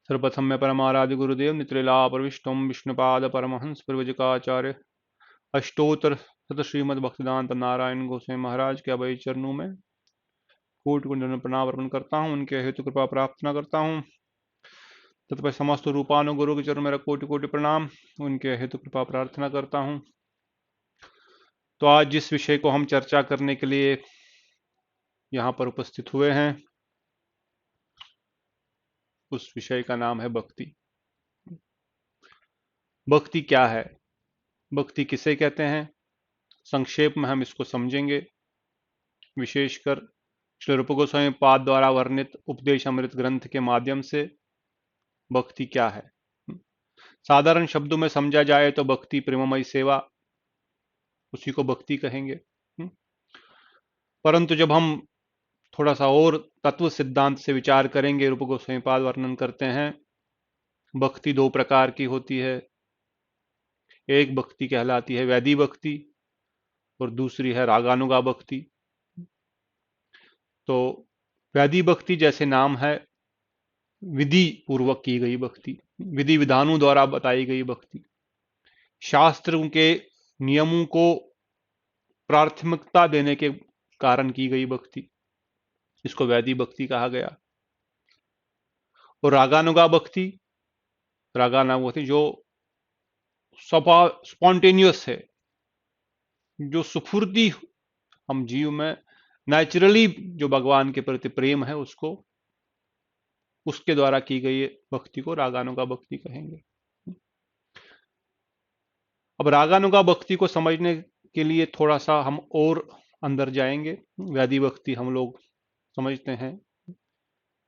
सर्वप्रथम मैं परमाराध्य गुरुदेव नित्रिला प्रविष्टम विष्णुपाद परमहंस प्रवजकाचार्य अष्टोत्तर सत श्रीमद भक्तिदांत नारायण गोस्वामी महाराज के अभय चरणों में कोटि कुंडन प्रणाम अर्पण करता हूँ। उनके हेतु कृपा प्रार्थना करता हूँ। तत्पर समस्त रूपानुगुरु के चरण मेरा कोटि कोटि प्रणाम। उनके हेतु कृपा प्रार्थना करता हूँ। तो आज जिस विषय को हम चर्चा करने के लिए यहाँ पर उपस्थित हुए हैं उस विषय का नाम है भक्ति। भक्ति क्या है, भक्ति किसे कहते हैं, संक्षेप में हम इसको समझेंगे। विशेषकर श्री रूप गोस्वामी पाद द्वारा वर्णित उपदेश अमृत ग्रंथ के माध्यम से भक्ति क्या है। साधारण शब्दों में समझा जाए तो भक्ति प्रेममयी सेवा, उसी को भक्ति कहेंगे। परंतु जब हम थोड़ा सा और तत्व सिद्धांत से विचार करेंगे, रूप गोस्वामी पाद वर्णन करते हैं भक्ति दो प्रकार की होती है। एक भक्ति कहलाती है वैदी भक्ति और दूसरी है रागानुगा भक्ति। तो वैदी भक्ति जैसे नाम है, विधि पूर्वक की गई भक्ति, विधि विधानों द्वारा बताई गई भक्ति, शास्त्रों के नियमों को प्राथमिकता देने के कारण की गई भक्ति, इसको वैदी भक्ति कहा गया। और रागानुगा भक्ति, रागानुगा भक्ति जो स्पॉन्टेनियस है, जो सुफुर्ती हम जीव में नेचुरली जो भगवान के प्रति प्रेम है उसको, उसके द्वारा की गई भक्ति को रागानुगा भक्ति कहेंगे। अब रागानुगा भक्ति को समझने के लिए थोड़ा सा हम और अंदर जाएंगे। वैदी भक्ति हम लोग समझते हैं।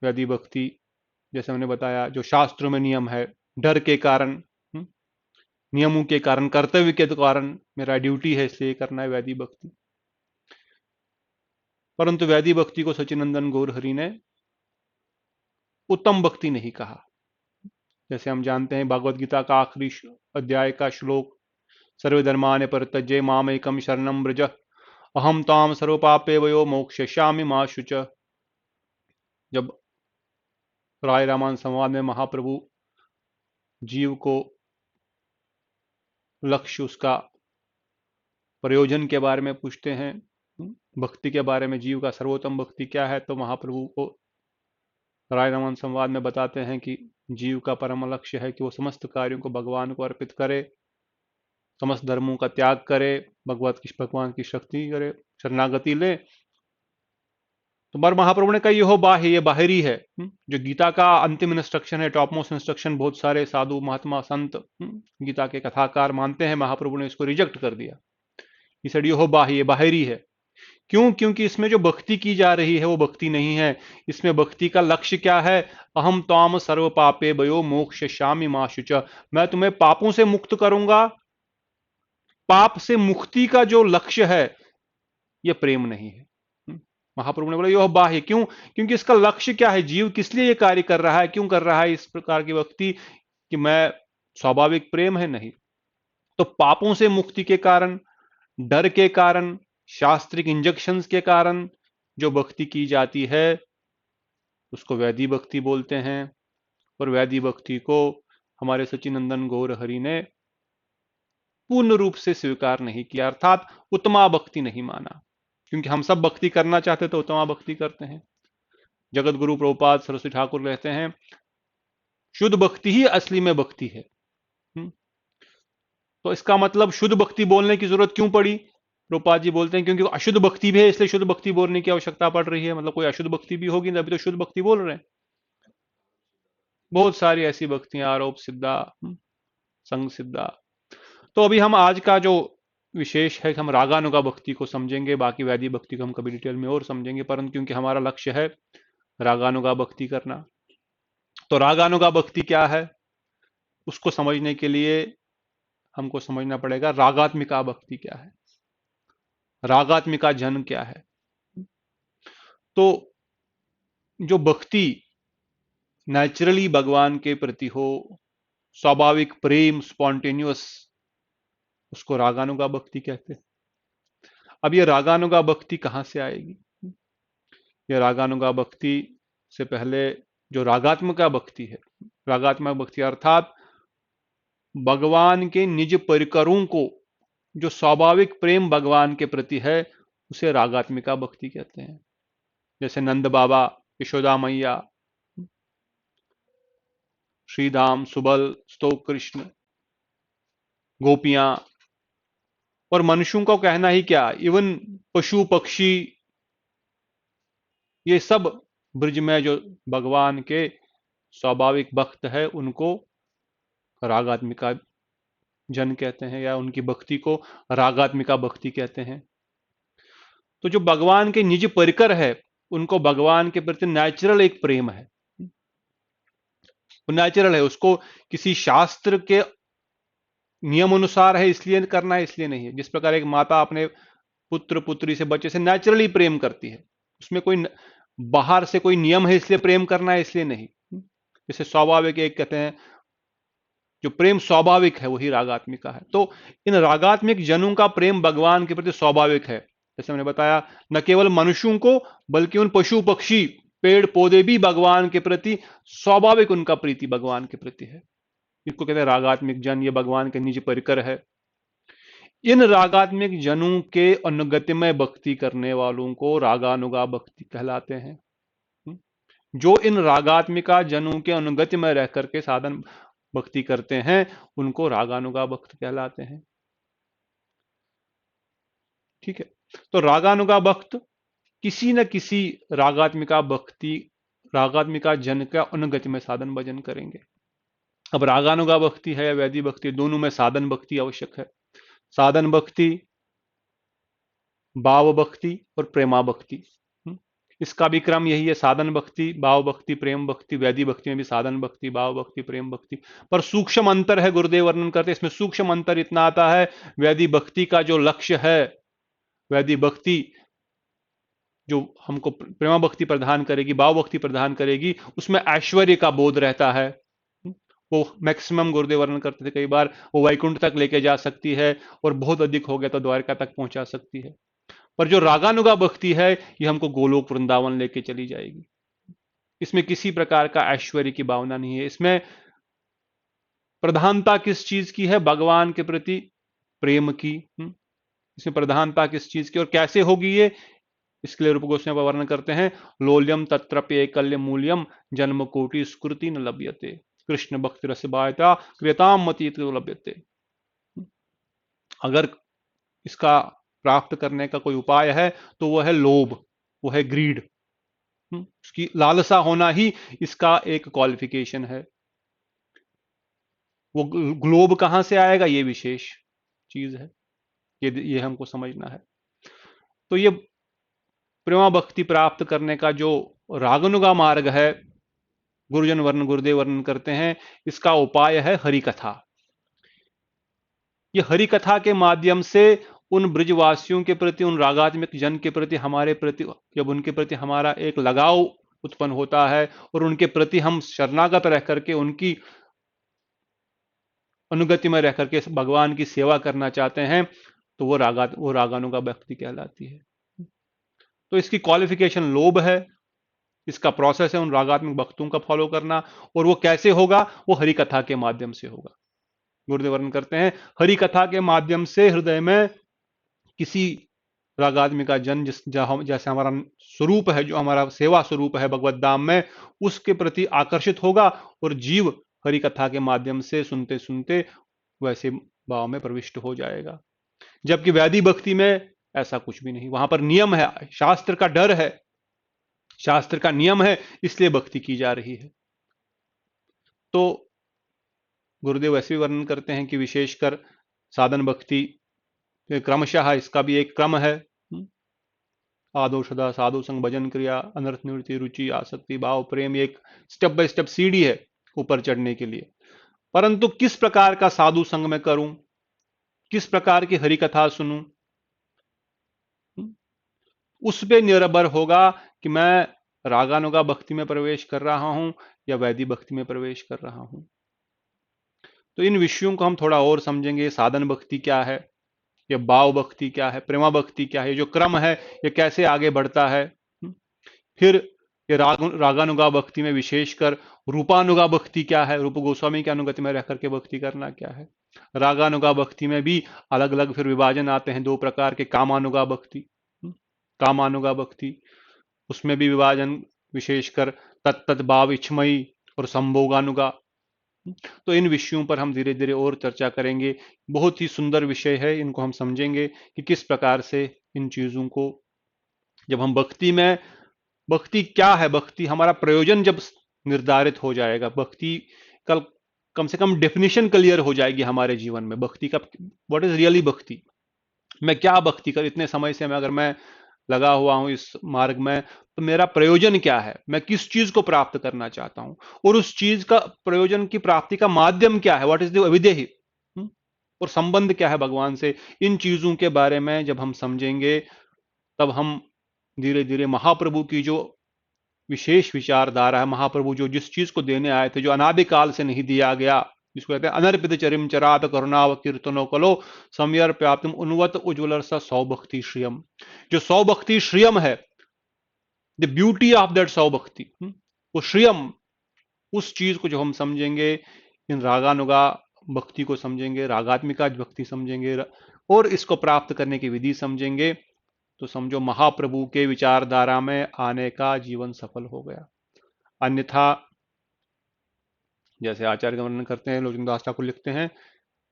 वैदी भक्ति जैसे मैंने बताया जो शास्त्रों में नियम है, डर के कारण, नियमों के कारण, कर्तव्य के कारण, मेरा ड्यूटी है इसलिए करना है वैदी भक्ति। परंतु वैदी भक्ति को सच्चिनंदन गौरहरि ने उत्तम भक्ति नहीं कहा। जैसे हम जानते हैं भागवत गीता का आखिरी अध्याय का श्लोक, सर्वधर्मान् परित्यज्य माम एकम शरणं व्रज अहम ताम सर्व पापेभ्यो मोक्षयिष्यामि मा शुच। जब राय रामायण संवाद में महाप्रभु जीव को लक्ष्य, उसका प्रयोजन के बारे में पूछते हैं, भक्ति के बारे में, जीव का सर्वोत्तम भक्ति क्या है, तो महाप्रभु को राय रामायण संवाद में बताते हैं कि जीव का परम लक्ष्य है कि वो समस्त कार्यों को भगवान को अर्पित करे, समस्त धर्मों का त्याग करे, भगवान की शक्ति करे, शरणागति ले। तो बार महाप्रभु ने कहा यह बाह्य, ये बाहरी है। जो गीता का अंतिम इंस्ट्रक्शन है, टॉप मोस्ट इंस्ट्रक्शन, बहुत सारे साधु महात्मा संत गीता के कथाकार मानते हैं, महाप्रभु ने इसको रिजेक्ट कर दिया। इस यह बाह्य, ये बाहरी है। क्यों? क्योंकि इसमें जो भक्ति की जा रही है वो भक्ति नहीं है। इसमें भक्ति का लक्ष्य क्या है? अहम ताम सर्व पापे भयो मोक्षयिष्यामि मा शुच। मैं तुम्हें पापों से मुक्त करूंगा। पाप से मुक्ति का जो लक्ष्य है यह प्रेम नहीं है। महाप्रभु ने बोला यह बाह्य। क्यों? क्योंकि इसका लक्ष्य क्या है, जीव किस लिए यह कार्य कर रहा है, क्यों कर रहा है इस प्रकार की भक्ति, कि मैं स्वाभाविक प्रेम है? नहीं। तो पापों से मुक्ति के कारण, डर के कारण, शास्त्रिक इंजेक्शंस के कारण जो भक्ति की जाती है उसको वैदी भक्ति बोलते हैं। और वैदी भक्ति को हमारे सच्चिनंदन गौरहरि ने पूर्ण रूप से स्वीकार नहीं किया, अर्थात उत्तमा भक्ति नहीं माना। क्योंकि हम सब भक्ति करना चाहते तो उत्तमा भक्ति करते हैं। जगत गुरु प्रभुपाद सरस्वती ठाकुर कहते हैं शुद्ध भक्ति ही असली में भक्ति है। तो इसका मतलब शुद्ध भक्ति बोलने की जरूरत क्यों पड़ी? प्रभुपाद जी बोलते हैं क्योंकि अशुद्ध भक्ति भी है, इसलिए शुद्ध भक्ति बोलने की आवश्यकता पड़ रही है। मतलब कोई अशुद्ध भक्ति भी होगी, अभी तो शुद्ध भक्ति बोल रहे हैं। बहुत सारी ऐसी भक्तियां, आरोप सिद्धा, संग सिद्धा। तो अभी हम आज का जो विशेष है, हम रागानुगा भक्ति को समझेंगे। बाकी वैदी भक्ति को हम कभी डिटेल में और समझेंगे, परंतु क्योंकि हमारा लक्ष्य है रागानुगा भक्ति करना, तो रागानुगा भक्ति क्या है उसको समझने के लिए हमको समझना पड़ेगा रागात्मिका भक्ति क्या है, रागात्मिका जन क्या है। तो जो भक्ति नेचुरली भगवान के प्रति हो, स्वाभाविक प्रेम, स्पॉन्टेनियस, उसको रागानुगा भक्ति कहते हैं। अब ये रागानुगा भक्ति कहां से आएगी? ये रागानुगा भक्ति से पहले जो रागात्मिका भक्ति है, रागात्मक भक्ति अर्थात भगवान के निज परिकरों को, जो स्वाभाविक प्रेम भगवान के प्रति है, उसे रागात्मिका भक्ति कहते हैं। जैसे नंद बाबा, यशोदा मैया, श्रीधाम, सुबल, स्तोक कृष्ण, गोपियां और मनुष्यों का कहना ही क्या, इवन पशु पक्षी, ये सब ब्रज में जो भगवान के स्वाभाविक भक्त है उनको रागात्मिका जन कहते हैं, या उनकी भक्ति को रागात्मिका भक्ति कहते हैं। तो जो भगवान के निज परिकर है, उनको भगवान के प्रति नेचुरल एक प्रेम है, वो नेचुरल है, उसको किसी शास्त्र के नियम अनुसार है इसलिए करना है, इसलिए नहीं है। जिस प्रकार एक माता अपने पुत्र पुत्री से, बच्चे से नेचुरली प्रेम करती है, उसमें कोई बाहर से कोई नियम है इसलिए प्रेम करना है, इसलिए नहीं। जैसे स्वाभाविक एक कहते हैं, जो प्रेम स्वाभाविक है वही रागात्मिका है। तो इन रागात्मिक जनों का प्रेम भगवान के प्रति स्वाभाविक है। जैसे मैंने बताया, न केवल मनुष्यों को बल्कि उन पशु पक्षी पेड़ पौधे भी भगवान के प्रति स्वाभाविक, उनका प्रीति भगवान के प्रति है। इसको कहते हैं रागात्मिक जन, ये भगवान के निज परिकर है। इन रागात्मिक जनों के अनुगत्यमय भक्ति करने वालों को रागानुगा भक्ति कहलाते हैं। जो इन रागात्मिका जनों के अनुगत्य में रह करके साधन भक्ति करते हैं, उनको रागानुगा भक्त कहलाते हैं। ठीक है, तो रागानुगा भक्त किसी न किसी रागात्मिका भक्ति, रागात्मिका जन का अनुगत्य में साधन भजन करेंगे। अब रागानुगा भक्ति है या वैदिक भक्ति, दोनों में साधन भक्ति आवश्यक है। साधन भक्ति, भाव भक्ति और प्रेमा भक्ति, इसका भी क्रम यही है। साधन भक्ति, भाव भक्ति, प्रेम भक्ति। वैदिक भक्ति में भी साधन भक्ति, भाव भक्ति, प्रेम भक्ति, पर सूक्ष्म अंतर है, गुरुदेव वर्णन करते हैं। इसमें सूक्ष्म अंतर इतना आता है, वैदिक भक्ति का जो लक्ष्य है, वैदिक भक्ति जो हमको प्रेमा भक्ति प्रदान करेगी, भाव भक्ति प्रदान करेगी, उसमें ऐश्वर्य का बोध रहता है। वो मैक्सिमम गुरुदेव वर्णन करते थे कई बार, वो वैकुंठ तक लेके जा सकती है और बहुत अधिक हो गया तो द्वारका तक पहुंचा सकती है। पर जो रागानुगा भक्ति है, ये हमको गोलोक वृंदावन लेके चली जाएगी। इसमें किसी प्रकार का ऐश्वर्य की भावना नहीं है। इसमें प्रधानता किस चीज की है? भगवान के प्रति प्रेम की। इसमें प्रधानता किस चीज की और कैसे होगी ये? इसके लिए रूप गोस्वामी वर्णन करते हैं, लोल्यम तत्रप्य एकल्य मूल्यम जन्म कोटि स्कृति न लभ्यते, कृष्ण भक्ति रसबायता क्रियताम मति लभ्यते। अगर इसका प्राप्त करने का कोई उपाय है तो वह है लोभ, वो है ग्रीड। उसकी लालसा होना ही इसका एक क्वालिफिकेशन है। वो ग्लोब कहां से आएगा, ये विशेष चीज है, ये हमको समझना है। तो ये प्रेमा भक्ति प्राप्त करने का जो रागानुगा मार्ग है, गुरुदेव वर्णन करते हैं, इसका उपाय है हरि कथा। ये हरि कथा के माध्यम से उन ब्रजवासियों के प्रति, उन रागात्मिक जन के प्रति, हमारे प्रति, जब उनके प्रति हमारा एक लगाव उत्पन्न होता है और उनके प्रति हम शरणागत रह करके, उनकी अनुगति में रह करके भगवान की सेवा करना चाहते हैं, तो वो रागानुगा भक्ति कहलाती है। तो इसकी क्वालिफिकेशन लोभ है, इसका प्रोसेस है उन रागात्मक भक्तों का फॉलो करना। और वो कैसे होगा? वो हरि कथा के माध्यम से होगा। गुरुदेव वर्णन करते हैं, हरि कथा के माध्यम से हृदय में किसी रागात्मिका जन, जैसे हमारा स्वरूप है, जो हमारा सेवा स्वरूप है भगवत धाम में, उसके प्रति आकर्षित होगा और जीव हरि कथा के माध्यम से सुनते सुनते वैसे भाव में प्रविष्ट हो जाएगा। जबकि वैदिक भक्ति में ऐसा कुछ भी नहीं, वहां पर नियम है, शास्त्र का डर है, शास्त्र का नियम है, इसलिए भक्ति की जा रही है। तो गुरुदेव ऐसे भी वर्णन करते हैं कि विशेषकर साधन भक्ति क्रमशः, इसका भी एक क्रम है, आदो सदा साधु संग भजन क्रिया अनर्थ निवृत्ति रुचि आसक्ति भाव प्रेम, एक स्टेप बाय स्टेप सीढ़ी है ऊपर चढ़ने के लिए। परंतु किस प्रकार का साधु संग में करूं, किस प्रकार की हरि कथा सुनूं, उस पे निर्भर होगा कि मैं रागानुगा भक्ति में प्रवेश कर रहा हूं या वैदिक भक्ति में प्रवेश कर रहा हूं। तो इन विषयों को हम थोड़ा और समझेंगे। साधन भक्ति क्या है, ये भाव भक्ति क्या है, प्रेमा भक्ति क्या है, जो क्रम है ये कैसे आगे बढ़ता है। फिर कि रागानुगा भक्ति में विशेषकर रूपानुगा भक्ति क्या है, रूप गोस्वामी के अनुगति में रह करके भक्ति करना क्या है। रागानुगा भक्ति में भी अलग अलग फिर विभाजन आते हैं, दो प्रकार के, कामानुगा भक्ति, कामानुगा भक्ति, उसमें भी विभाजन विशेषकर तत्त भाव इच्छमयी और संभोगानुगा। तो इन विषयों पर हम धीरे धीरे और चर्चा करेंगे। बहुत ही सुंदर विषय है, इनको हम समझेंगे कि किस प्रकार से इन चीजों को, जब हम भक्ति में, भक्ति क्या है, भक्ति हमारा प्रयोजन जब निर्धारित हो जाएगा, भक्ति कल कम से कम डेफिनेशन क्लियर हो जाएगी हमारे जीवन में भक्ति का, व्हाट इज रियली भक्ति, मैं क्या भक्ति कर, इतने समय से मैं, अगर मैं लगा हुआ हूं इस मार्ग में, तो मेरा प्रयोजन क्या है, मैं किस चीज को प्राप्त करना चाहता हूं, और उस चीज का प्रयोजन की प्राप्ति का माध्यम क्या है, व्हाट इज द विधेय, और संबंध क्या है भगवान से। इन चीजों के बारे में जब हम समझेंगे, तब हम धीरे धीरे महाप्रभु की जो विशेष विचारधारा है, महाप्रभु जो जिस चीज को देने आए थे, जो अनादिकाल से नहीं दिया गया, जिसको कहते हैं अनर्पित चरिम चरात करुणाव कीर्तनो कलो समयर प्याप्तम उन्वत उज्ज्वल सा सौभक्ति श्रियम, जो सौभक्ति श्रियम है, द ब्यूटी ऑफ दैट सौभक्ति, वो श्रियम, उस चीज को जो हम समझेंगे, इन रागानुगा भक्ति को समझेंगे, रागात्मिका भक्ति समझेंगे, और इसको प्राप्त करने की विधि समझेंगे, तो समझो महाप्रभु के विचारधारा में आने का जीवन सफल हो गया। अन्यथा जैसे आचार्य का वर्णन करते हैं, लोचनदास ठाकुर लिखते हैं,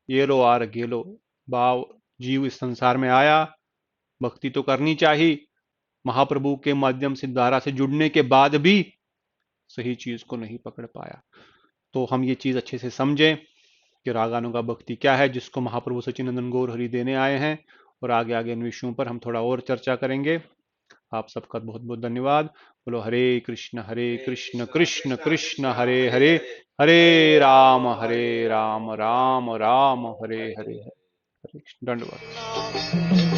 ये लो आर गेलो भाव, जीव इस संसार में आया, भक्ति तो करनी चाहिए, महाप्रभु के माध्यम से धारा से जुड़ने के बाद भी सही चीज को नहीं पकड़ पाया। तो हम ये चीज अच्छे से समझें कि रागानुगा भक्ति क्या है, जिसको महाप्रभु सच्चिदानंद गौर हरि देने आए हैं, और आगे आगे इन विषयों पर हम थोड़ा और चर्चा करेंगे। आप सबका बहुत बहुत धन्यवाद। बोलो हरे कृष्ण कृष्ण कृष्ण हरे हरे, हरे राम राम राम हरे हरे, हरे कृष्ण। दंडवत।